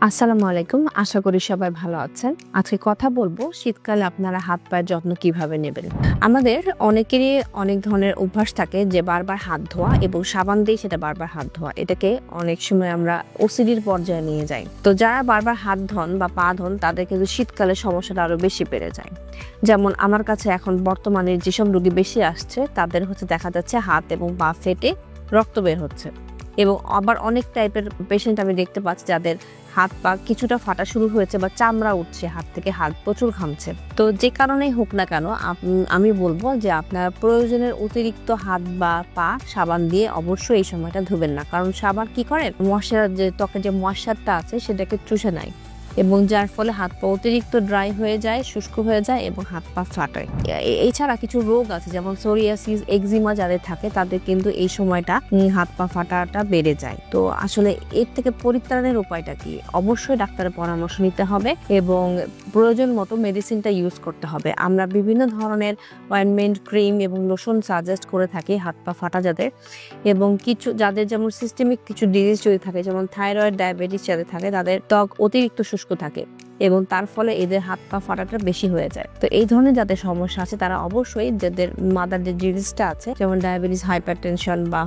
আসসালামু আলাইকুম। আশা করি সবাই ভালো আছেন। আজকে কথা বলবো শীতকালে আপনারা হাত পায়ের যত্ন কিভাবে নেবেন। আমাদের অনেকেরই অনেক ধরনের অভ্যাস থাকে যে বারবার হাত ধোয়া এবং সাবান দিয়ে সেটা বারবার হাত ধোয়া। এটাকে অনেক সময় আমরা ওসিডির পর্যায়ে নিয়ে যাই। তো যারা বারবার হাত ধোন বা পা ধোন তাদের কিন্তু শীতকালে সমস্যাটা আরো বেশি বেড়ে যায়। যেমন আমার কাছে এখন বর্তমানে যেসব রোগী বেশি আসছে তাদের দেখা যাচ্ছে হাত এবং পা ফেটে রক্ত বের হচ্ছে। এবং আবার অনেক টাইপের পেশেন্ট আমি দেখতে পাচ্ছি যাদের হাত পা কিছুটা ফাটা শুরু হয়েছে বা চামড়া উঠছে, হাত থেকে হাত প্রচুর ঘামছে। তো যে কারণেই হোক না কেন আমি বলবো যে আপনার প্রয়োজনের অতিরিক্ত হাত বা পা সাবান দিয়ে অবশ্যই এই সময়টা ধুবেন না, কারণ সাবান কি করে ময়শ্চার যে ত্বকের যে ময়শ্চারটা আছে সেটাকে চুষে নেয় এবং যার ফলে হাত পা অতিরিক্ত ড্রাই হয়ে যায়, শুষ্ক হয়ে যায় এবং হাত পা ফাটায়। এছাড়া কিছু রোগ আছে যেমন সোরিয়াসিস, এক্সিমা যাদের থাকে তাদের কিন্তু এই সময়টা হাত পা ফাটাটা বেড়ে যায়। তো আসলে এর থেকে পরিত্রাণের উপায়টা কি? অবশ্যই ডাক্তারের পরামর্শ নিতে হবে এবং প্রয়োজন মতো মেডিসিনটা ইউজ করতে হবে। আমরা বিভিন্ন ধরনের অয়েন্টমেন্ট, ক্রিম এবং লোশন সাজেস্ট করে থাকি হাত পা ফাটা যাদের, এবং কিছু যাদের যেমন সিস্টেমিক কিছু ডিজিজ যদি থাকে যেমন থাইরয়েড, ডায়াবেটিস যাদের থাকে তাদের ত্বক অতিরিক্ত শুষ্ক থাকে এবং তার ফলে এদের হাত পা ফাটাটা বেশি হয়ে যায়। তো এই ধরনের যাদের সমস্যা আছে তারা অবশ্যই যাদের মাদার যে ডিজিজটা আছে যেমন ডায়াবেটিস, হাইপারটেনশন বা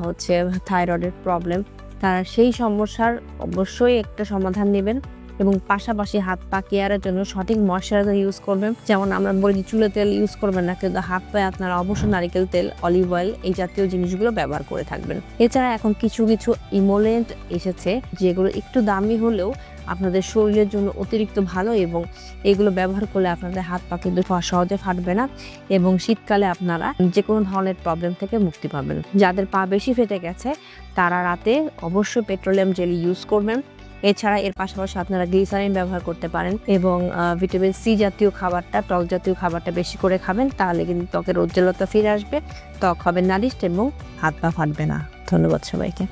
থাইরয়েডের প্রবলেম, তারা সেই সমস্যার অবশ্যই একটা সমাধান নেবেন এবং পাশাপাশি হাত পা কেয়ারের জন্য সঠিক ময়শ্চারাইজার ইউজ করবেন। যেমন আমরা বলি চুলে তেল ইউজ করবেন না, কিন্তু হাত পায়ে আপনারা অবশ্যই নারিকেল তেল, অলিভ অয়েল এই জাতীয় জিনিসগুলো ব্যবহার করে থাকবেন। এছাড়া এখন কিছু ইমোলেন্ট এসেছে যেগুলো একটু দামি হলেও আপনাদের শরীরের জন্য অতিরিক্ত ভালো এবং এগুলো ব্যবহার করলে আপনাদের হাত পা কিন্তু সহজে ফাটবে না এবং শীতকালে আপনারা যে কোনো ধরনের প্রবলেম থেকে মুক্তি পাবেন। যাদের পা বেশি ফেটে গেছে তারা রাতে অবশ্যই পেট্রোলিয়াম জেলি ইউজ করবেন। এছাড়া এর পাশাপাশি আপনারা গ্লিসারিন ব্যবহার করতে পারেন এবং ভিটামিন সি জাতীয় খাবারটা, টক জাতীয় খাবারটা বেশি করে খাবেন, তাহলে কিন্তু ত্বকের উজ্জ্বলতা ফিরে আসবে, ত্বক হবে নালিশ এবং হাত পা ফাটবে না। ধন্যবাদ সবাইকে।